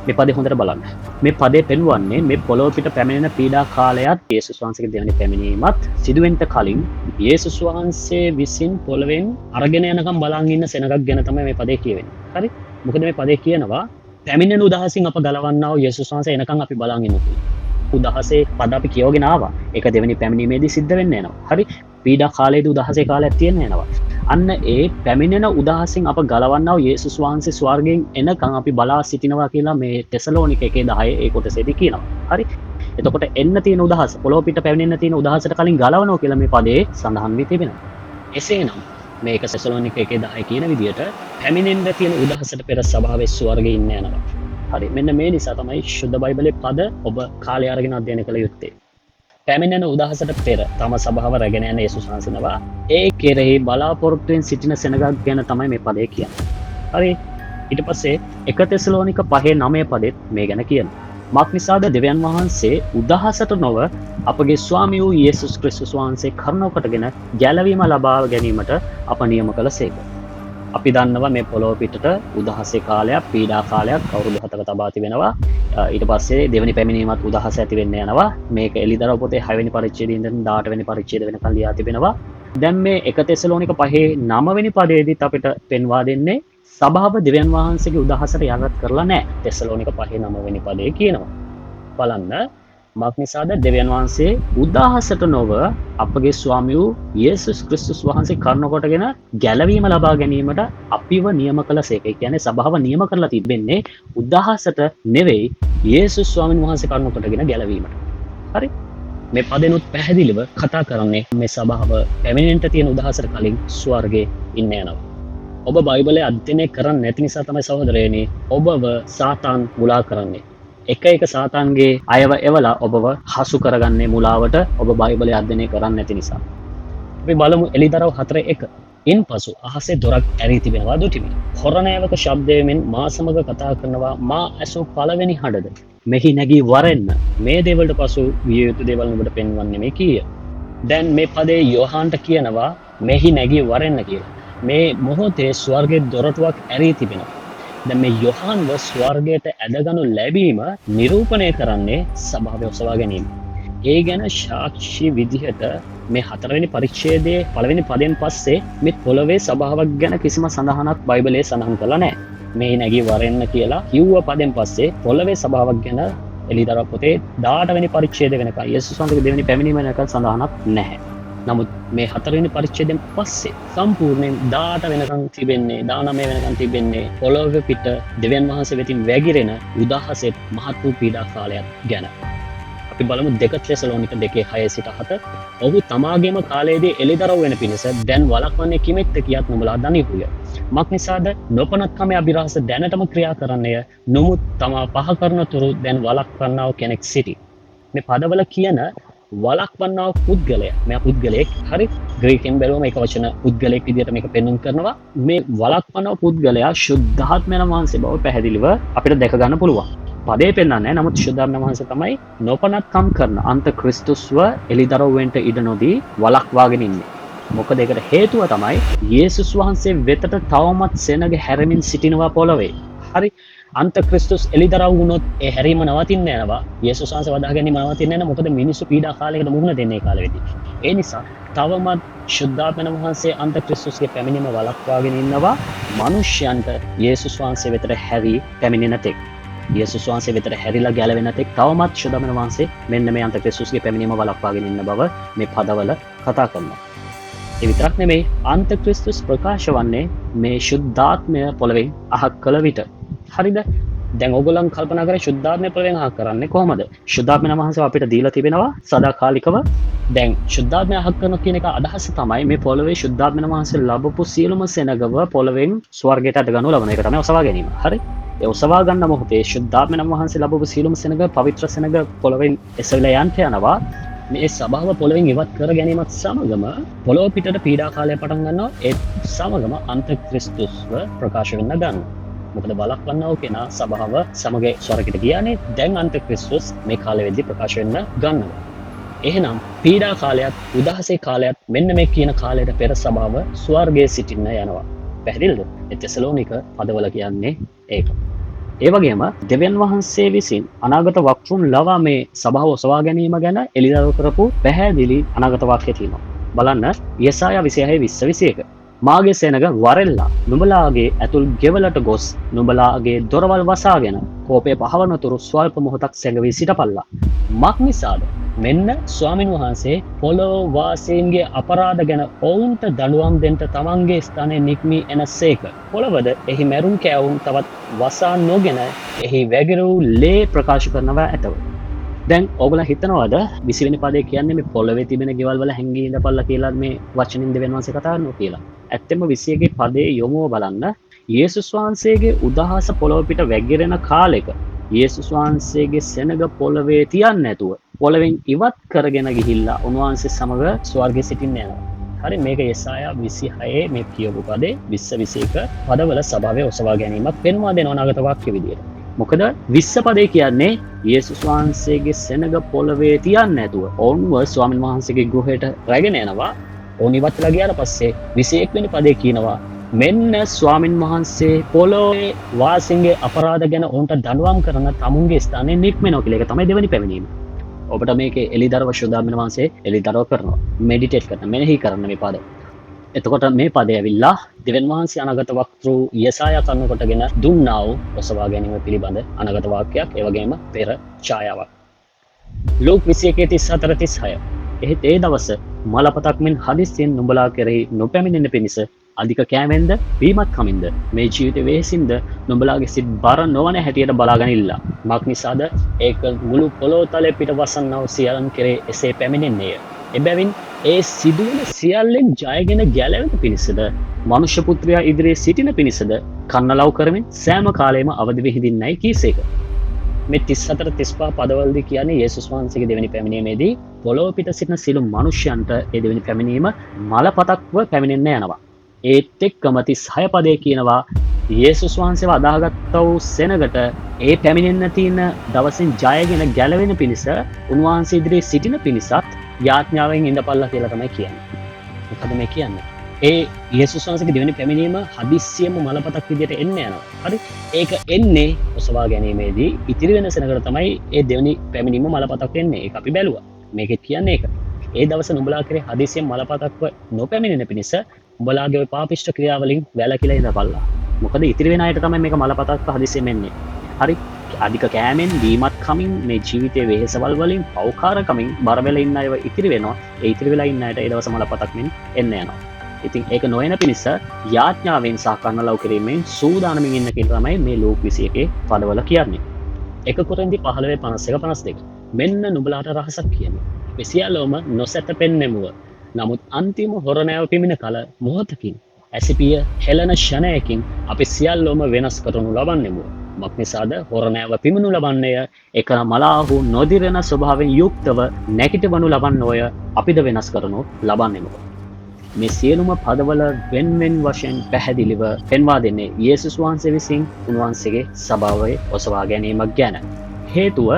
මේ පදේ හොඳට බලන්න. මේ පදේ පෙන්වන්නේ මේ පොළොව පිට පැමිණෙන පීඩා කාලයත් යේසුස් වහන්සේගේ දෙවනි පැමිණීමත් සිදුවෙන්න කලින් යේසුස් වහන්සේ විසින් පොළවෙන් අරගෙන යනකම් බලන් ඉන්න සෙනඟක් ගැන තමයි මේ පදේ කියවෙන්නේ. හරි? මොකද මේ පදේ කියනවා පැමිණෙන උදහසින් අප ගලවන්නා වූ යේසුස් වහන්සේ එනකම් අපි බලන් ඉමු කියලා. උදහසේ පද අපි කියවගෙන ආවා. ඒක දෙවෙනි පැමිණීමේදී සිද්ධ වෙන්න යනවා. හරි? පීඩා කාලයේදී උදහසේ කාලයක් තියෙන්න යනවා. අන්න ඒ පැමිණෙන උදහසින් අප ගලවන්නා වූ යේසුස් වහන්සේ ස්වර්ගයෙන් එනකම් අපි බලා සිටිනවා කියලා මේ තෙසලෝනික 1:10 ඒ කොටසේදී කියනවා. හරි? එතකොට එන්න තියෙන උදහස පොළොව පිට පැමිණෙන්න තියෙන උදහසට කලින් ගලවනවා කියලා මේ පදේ සඳහන් වී තිබෙනවා. එසේනම් මේක තෙසලෝනික 1:10 කියන විදිහට පැමිණෙන්න තියෙන උදහසට පෙර සභාවේ ස්වර්ගයේ ඉන්න යනවා. හරි, මෙන්න මේ නිසා තමයි ශුද්ධ බයිබලයේ පද ඔබ කාලය අරගෙන අධ්‍යයනය කළ යුත්තේ. පැමිණෙන උදහසට පෙර තම සභාව රැගෙන යන යේසුස් වහන්සේනවා ඒ කෙරෙහි බලාපොරොත්තුවෙන් සිටින සෙනගක් ගැන තමයි මේ පදේ කියන්නේ. හරි. ඊට පස්සේ 1 තෙසලෝනික 5:9 පදෙත් මේ ගැන කියනවා. මක් නිසාද දෙවියන් වහන්සේ උදහසට නොව අපගේ ස්වාමී වූ යේසුස් ක්‍රිස්තුස් වහන්සේ කරුණා කොටගෙන ගැලවීම ලබා ගැනීමට අප නියම කළසේක. අපි දන්නවා මේ පොළොව පිටට උදහසේ කාලයක් පීඩා කාලයක් අවුරුදු 7ක තබා තිබෙනවා. ඊට පස්සේ දෙවෙනි පැමිණීමත් උදහස ඇති වෙන්න යනවා. මේක එළිදරව් පොතේ 6 වෙනි පරිච්ඡේදයෙන් ඉඳන් 18 වෙනි පරිච්ඡේද වෙනකන් ලියා තිබෙනවා. දැන් මේ 1 තෙසලෝනික 5:9 වෙනි පදයේදීත් අපිට පෙන්වා දෙන්නේ සභාව දෙවියන් වහන්සේගේ උදහසට යටත් කරලා නැහැ. තෙසලෝනික 5:9 වෙනි පදයේ කියනවා. බලන්න මක් නිසාද දෙවියන් වහන්සේ උදහසට නොව අපගේ ස්වාමී වූ යේසුස් ක්‍රිස්තුස් වහන්සේ කරුණා කොටගෙන ගැලවීම ලබා ගැනීමට අපිව නියම කළසේක. ඒ කියන්නේ සභාව නියම කරලා තිබෙන්නේ උදහසට නෙවෙයි යේසුස් ස්වාමීන් වහන්සේ කරුණා කොටගෙන ගැලවීමට. හරි? මේ පදෙනුත් පැහැදිලිව කතා කරන්නේ මේ සභාව පැමිණෙන්න තියෙන උදහසට කලින් ස්වර්ගයේ ඉන්න යනවා. ඔබ බයිබලය අධ්‍යයනය කරන්නේ නැති නිසා තමයි සහෝදරයනි ඔබව සාතාන් මුලා කරන්නේ. එක සාතාන්ගේ අයව එවලා ඔබව හසු කරගන්නේ මුලාවට ඔබ බයිබලය අධ්‍යයනය කරන්නේ නැති නිසා. අපි බලමු එළිදරව් 4:1. ඉන්පසු අහසේ දොරක් ඇරී තිබෙනවා දුටිමි. හොරණෑවක ශබ්දයෙන් මා සමග කතා කරනවා මා ඇසූ පළවෙනි හඬද. මෙහි නැගී වරෙන්න මේ දේවල්ට පසු විය යුතු දේවල් ඔබට පෙන්වන්නේ මේ කීය. දැන් මේ පදේ යෝහාන්ට කියනවා මෙහි නැගී වරෙන්න කියලා. මේ මොහොතේ ස්වර්ගයේ දොරටුවක් ඇරී තිබෙනවා. දැන් මේ යොහන්ව ස්වර්ගයට ඇදගනු ලැබීම නිරූපණය කරන්නේ සභාවේ ඔසවා ගැනීම. ඒ ගැන සාක්ෂි විදිහට මේ 4 වෙනි පරිච්ඡේදයේ පළවෙනි පදයෙන් පස්සේ මේ පොළවේ සභාවක් ගැන කිසිම සඳහනක් බයිබලයේ සඳහන් කරලා නැහැ. මේ නැගී වරෙන්න කියලා කිව්ව පදයෙන් පස්සේ පොළවේ සභාවක් ගැන එළිදරව් පොතේ 18 වෙනි පරිච්ඡේදය වෙනකන් යේසුස් වහන්සේගේ දෙවෙනි පැමිණීම වෙනකන් සඳහනක් නැහැ. නමුත් මේ 4 වෙනි පරිච්ඡේදයෙන් පස්සේ සම්පූර්ණයෙන් 18 වෙනකන් තිබෙන්නේ 19 වෙනකන් තිබෙන්නේ පොළොව පිට දෙවියන් වහන්සේ වෙතින් වැగిරෙන උදහසෙත් මහත් වූ පීඩා කාලයක් ගැන. අපි බලමු 2 තෙසලෝනික 2:6 සිට 7. ඔහු තමාගේම කාලයේදී එළිදරව් වෙන පිණිස දැන් වළක්වන්නේ කිමෙක්ද කියාත් නුඹලා දනිහුය. මක් නිසාද නොපනත්කමේ අභිරහස දැනටම ක්‍රියා කරන්නේය. නමුත් තමා පහ කරන තුරු දැන් වළක්වන්නව කෙනෙක් සිටි. මේ පදවල කියන වළක්වන්නව පුද්ගලයා මෙයා පුද්ගලයෙක්. හරි? ග්‍රීකෙන් බැලුවම ඒක වචන පුද්ගලයෙක් විදිහට මේක පෙන්වන්න කරනවා. මේ වළක්වන්නව පුද්ගලයා ශුද්ධාත්මයන් වහන්සේ බව පැහැදිලිව අපිට දැක ගන්න පුළුවන්. පදේ පෙන්වන්නේ නැහැ. නමුත් ශුද්ධාත්මයන් වහන්සේ තමයි නොපනත්කම් කරන අන්ත ක්‍රිස්තුස්ව එළිදරව් වෙන්න ඉඩ නොදී වළක්වාගෙන ඉන්නේ. මොකද ඒකට හේතුව තමයි යේසුස් වහන්සේ වෙතට තවමත් සෙනග හැරෙමින් සිටිනවා පොළවේ. හරි? අන්ත ක්‍රිස්තුස් එළිදරව් වුණොත් ඒ හැරීම නවතින්න යනවා. යේසුස් වහන්සේ වදා ගැනීම නවතින්න යනවා. මොකද මිනිස්සු පීඩා කාලයකට මුහුණ දෙන්නේ කාලෙදී. ඒ නිසා තවමත් ශුද්ධාත්මයන් වහන්සේ අන්ත ක්‍රිස්තුස්ගේ පැමිණීම වළක්වාගෙන ඉන්නවා. මිනිස්යන්ට යේසුස් වහන්සේ වෙතට හැරී පැමිණෙන තෙක්. යේසුස් වහන්සේ වෙතට හැරිලා ගැලවෙන තෙක් තවමත් ශුද්ධාත්මයන් වහන්සේ මෙන්න මේ අන්ත ක්‍රිස්තුස්ගේ පැමිණීම වළක්වාගෙන ඉන්න බව මේ පදවල කතා කරනවා. ඒ විතරක් නෙමෙයි අන්ත ක්‍රිස්තුස් ප්‍රකාශ වන්නේ මේ ශුද්ධාත්මය පොළවෙන් අහක් කළ විට. හරිද? දැන් ඕගොල්ලන් කල්පනා කරේ ශුද්ධාත්මය පොළවෙන් අහක් කරන්නේ කොහොමද? ශුද්ධාත්මයන් වහන්සේ අපිට දීලා තිබෙනවා සදාකාලිකව. දැන් ශුද්ධාත්මය අහක් කරනවා කියන එක අදහස තමයි මේ පොළවේ ශුද්ධාත්මයන් වහන්සේ ලැබපු සියලුම සෙනගව පොළවෙන් ස්වර්ගයට අදගනු ලබන එක තමයි ඔසවා ගැනීම. හරි? ඒ ඔසවා ගන්න මොහොතේ ශුද්ධාත්මයන් වහන්සේ ලැබපු සියලුම සෙනග පවිත්‍ර සෙනග පොළවෙන් එසවිලා යන්ට යනවා. මේ සභාව පොළවෙන් ඉවත් කර ගැනීමත් සමගම පොළොව පිටට පීඩා කාලය පටන් ගන්නවා. ඒ සමගම අන්ත ක්‍රිස්තුස්ව ප්‍රකාශ වෙන්න ගන්නවා. මොකද බලක්වන්නව කෙනා සභාව සමග ස්වර්ගයට ගියානේ. දැන් අන්ත ක්‍රිස්තුස් මේ කාලෙවෙදී ප්‍රකාශ වෙන්න ගන්නවා. එහෙනම් පීඩා කාලයත් උදහසේ කාලයත් මෙන්න මේ කියන කාලයට පෙර සභාව ස්වර්ගයේ සිටින්න යනවා. පැහැදිලිද? ඒ තෙසලෝනික පදවල කියන්නේ ඒක. ඒ වගේම දෙවියන් වහන්සේ විසින් අනාගත වක්තුන් ලවා මේ සභාව ඔසවා ගැනීම ගැන එළිදරව් කරපු පැහැදිලි අනාගත වාක්‍ය තියෙනවා. බලන්න යෙසායා 26:20-21. මාගේ සෙනග වරෙල්ලා නුඹලාගේ ඇතුල් ගෙවලට ගොස් නුඹලාගේ දොරවල් වසාගෙන කෝපය පහවනතුරු ස්වල්ප මොහොතක් සැඟවී සිටපල්ලා. මක් නිසාද? මෙන්න ස්වාමින් වහන්සේ පොළොව වාසීන්ගේ අපරාධ ගැන ඔවුන්ට දඬුවම් දෙන්න තමන්ගේ ස්ථානයේ නික්මී එනසේක. පොළොවද එහි මැරුම් කෑවුන් තවත් වසා නොගෙන එහි වැగిරූ ලේ ප්‍රකාශ කරනවා ඇතව. දැන් ඕගොල්ලෝ හිතනවාද 20 වෙනි පදේ කියන්නේ මේ පොළොවේ තිබෙන ගෙවල් වල හැංගී ඉඳපල්ලා කියලා මේ වචනින් දෙවියන් වහන්සේ කතා කරනවා කියලා. ඇත්තෙම 21 පදේ යොමුව බලන්න යේසුස් වහන්සේගේ උදහස පොළොව පිට වැగిරෙන කාලෙක යේසුස් වහන්සේගේ සෙනග පොළවේ තියන්නේ නැතුව පොළවෙන් ඉවත් කරගෙන ගිහිල්ලා උන්වහන්සේ සමග ස්වර්ගයේ සිටින්න යනවා. හරි මේක යෙසායා 26 මේ කියපු පදේ 20 21 පදවල ස්වභාවය ඔසවා ගැනීමක් පෙන්වා දෙන අනාගත වාක්‍ය විදියට. මොකද 20 පදේ කියන්නේ යේසුස් වහන්සේගේ සෙනග පොළවේ තියන්නේ නැතුව ඔවුන්ව ස්වාමීන් වහන්සේගේ ගෘහයට රැගෙන යනවා. ඔවුන් ඉවත්ලා ගියාට පස්සේ 21 වෙනි පදේ කියනවා මෙන්න ස්වාමින් වහන්සේ පොළොවේ වාසීන්ගේ අපරාධ ගැන ඔවුන්ට දඬුවම් කරන තමුන්ගේ ස්ථානයේ නික්මෙනවා කියලා. ඒක තමයි දෙවෙනි පැමිණීම. ඔබට මේකේ එලිදරව ශුද්ධාමින වහන්සේ එලිදරව කරනවා. මෙඩිටේට් කරන මෙනෙහි කරන මේ පද. එතකොට මේ පදය ඇවිල්ලා දෙවියන් වහන්සේ අනාගත වක්තෘ යෙසායා කරුණු කොටගෙන දුන්නා වූ ඔසවා ගැනීම පිළිබඳ අනාගත වාක්‍යයක්, ඒ වගේම පෙර ඡායාවක්. ලූක් 21:34-36. එහෙත් ඒ දවස මලපතක් මෙන් හදිස්සියෙන් නුඹලා කෙරෙහි නොපැමිණෙන පිණිස අධික කෑමෙන්ද බීමත් කමින්ද මේ ජීවිත වෙහෙසින්ද නුඹලාගේ සිත් බර නොවන හැටියට බලාගනිල්ලා. මක් නිසාද ඒක මුළු පොළොව තලයේ පිට වසන්නා වූ සියල්ලන් කෙරේ එසේ පැමිණෙන්නේය. එබැවින් ඒ සිදුවන සියල්ලෙන් ජයගෙන ගැලවෙන පිණිසද මනුෂ්‍ය පුත්‍රයා ඉදිරියේ සිටින පිණිසද කන්නලව් කරමින් සෑම කාලෙම අවදි වෙහිඳින්නයි කීසේක. මේ 34 35 පදවලදී කියන්නේ යේසුස් වහන්සේගේ දෙවෙනි පැමිණීමේදී පොළොව පිට සිටින සියලු මනුෂ්‍යයන්ට ඒ දෙවෙනි පැමිණීම මලපතක්ව පැමිණෙන්න යනවා. ඒත් එක්කම 36 පදේ කියනවා යේසුස් වහන්සේව අදාහගත්තා වූ සෙනගට ඒ පැමිණෙන්න තියෙන දවසින් ජයගෙන ගැලවෙන පිණිස උන්වහන්සේ ඉදිරියේ සිටින පිණිසත් යාඥාවෙන් ඉඳපල්ලා කියලා තමයි කියන්නේ. මොකද මේ කියන්නේ? ඒ යේසුස් වහන්සේගේ දෙවෙනි පැමිණීම හදිස්සියෙම මලපතක් විදියට එන්න යනවා. හරි? ඒක එන්නේ ඔසවා ගැනීමේදී ඉතිරි වෙන සෙනගට තමයි ඒ දෙවෙනි පැමිණීම මලපතක් වෙන්නේ. ඒක අපි බැලුවා. මේකෙත් කියන්නේ ඒක. ඒ දවස නුඹලා කරේ හදිස්සියෙන් මලපතක්ව නොපැමිණෙන පිණිස උඹලාගේ ওই පාපිෂ්ඨ ක්‍රියාවලින් වැළකීලා ඉඳපල්ලා. මොකද ඉතිරි වෙන අයට තමයි මේක මලපතක්ව හදිස්සියෙන් එන්නේ. හරි? අධික කෑමෙන් බීමත් කමින් මේ ජීවිතයේ වෙහෙසවල් වලින් පෞකාරකමින් බර වෙලා ඉන්න අයව ඉතිරි වෙනවා. ඒ ඉතිරි වෙලා ඉන්න අයට ඒ දවස මලපතක් මෙන් එන්න යනවා. ඉතින් ඒක නොවන පිණිස යාඥාවෙන් සහ කන්නලව් කිරීමෙන් සූදානමින් ඉන්න කියලා තමයි මේ ලෝක 21 පදවල කියන්නේ. 1 කොරින්ති 15:51-52. මෙන්න නුඹලාට රහසක් කියන්නේ. මේ සියල්ලම නොසැතපෙන්නෙමුව. නමුත් අන්තිම හොරණෑව පිමින කල මොහොතකින් ඇසිපිය හෙළන ෂණයකින් අපි සියල්ලම වෙනස් කරනු ලබන්නෙමු. මක් නිසාද හොරණෑව පිමිනු ලබන්නේය එක මලාහු නොදිරෙන ස්වභාවයෙන් යුක්තව නැගිටවනු ලබන්නෝය අපිද වෙනස් කරනු ලබන්නෙමු. මේ සියලුම පදවල වෙන්වෙන් වශයෙන් පැහැදිලිව පෙන්වා දෙන්නේ යේසුස් වහන්සේ විසින් උන්වහන්සේගේ ස්වභාවය ඔසවා ගැනීමක් ගැන. හේතුව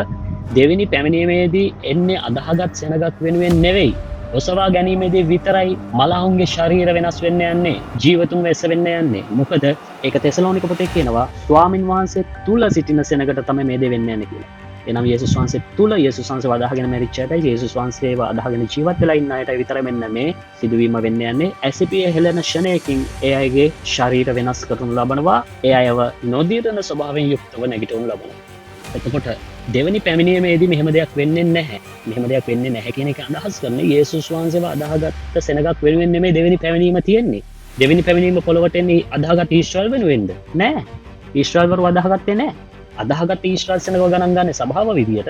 දෙවෙනි පැමිණීමේදී එන්නේ අදාහගත් සෙනගක් වෙනුවෙන් නෙවෙයි. ඔසවා ගැනීමේදී විතරයි මලාහුන්ගේ ශරීර වෙනස් වෙන්න යන්නේ, ජීවතුන් වෙස වෙන්න යන්නේ. මොකද ඒක තෙසලෝනික පොතේ කියනවා ස්වාමින් වහන්සේ තුල සිටින සෙනගට තමයි මේ දේ වෙන්න යන්නේ කියලා. එනම් යේසුස් වහන්සේ තුල යේසුස් වහන්සේව අදාහගෙන මැරිච්ච අයටයි යේසුස් වහන්සේව අදාහගෙන ජීවත් වෙලා ඉන්න අයටයි විතරයි මෙන්න මේ සිදුවීම වෙන්න යන්නේ. ඇසිපිය හෙළන ෂණයකින් ඒ අයගේ ශරීර වෙනස් කරනු ලබනවා. ඒ අයව නොදිරන ස්වභාවයෙන් යුක්තව නැගිටවනු ලබනවා. එතකොට දෙවෙනි පැමිණීමේදී මෙහෙම දෙයක් වෙන්නේ නැහැ. මෙහෙම දෙයක් වෙන්නේ නැහැ කියන එක අදහස් කරන්නේ යේසුස් වහන්සේව අදාහගත්ත සෙනගක් වෙනුවෙන් නෙමෙයි දෙවෙනි පැමිණීම තියෙන්නේ. දෙවෙනි පැමිණීම පොළොවට එන්නේ අදාහගත් ඊශ්‍රායල් වෙනුවෙන්ද? නෑ. ඊශ්‍රායල් වරු අදාහගත්තේ නෑ. අදාහගත් ඊශ්‍රායල් සෙනගව ගණන් ගන්න සභාව විදියට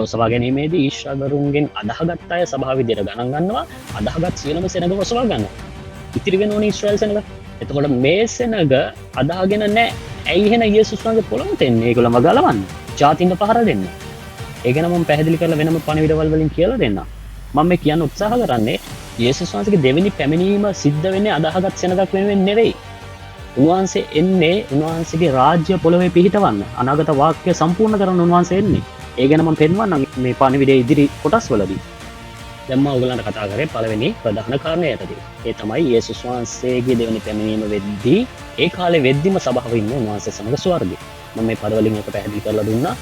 ඔසවා ගැනීමේදී ඊශ්‍රායල් වරුන්ගෙන් අදාහගත් අය සභාව විදියට ගණන් ගන්නවා. අදාහගත් සියලුම සෙනග ඔසවා ගන්නවා. ඉතිරි වෙන ඕනේ ඊශ්‍රායල් සෙනග. එතකොට මේ සෙනග අදාහගෙන නෑ. ඇයි එහෙනම් යේසුස් වහන්සේ පොළොවට එන්නේ? ඒගොල්ලන්ව ගලවන්න. ජාතින්ට පහර දෙන්න. ඒ ගැන මම පැහැදිලි කරලා වෙනම පණිවිඩවල වලින් කියලා දෙන්නම්. මම මේ කියන්න උත්සාහ කරන්නේ යේසුස් වහන්සේගේ දෙවෙනි පැමිණීම සිද්ධ වෙන්නේ අදාහගත් සෙනගක් වෙනුවෙන් නෙවෙයි. උන්වහන්සේ එන්නේ උන්වහන්සේගේ රාජ්‍ය පොළොවේ පිහිටවන්න. අනාගත වාක්‍ය සම්පූර්ණ කරන්න උන්වහන්සේ එන්නේ. ඒ ගැන මම පෙන්වන්නම් මේ පණිවිඩයේ ඉදිරි කොටස්වලදී. දැන් මම ඔයගලන්ට කතා කරේ පළවෙනි ප්‍රධාන කාරණය යටතේ. ඒ තමයි යේසුස් වහන්සේගේ දෙවෙනි පැමිණීම වෙද්දී ඒ කාලේ වෙද්දිම සභාවේ ඉන්න උන්වහන්සේ සමග ස්වර්ගය. මම මේ පදවලින් එක පැහැදිලි කරලා දුන්නා.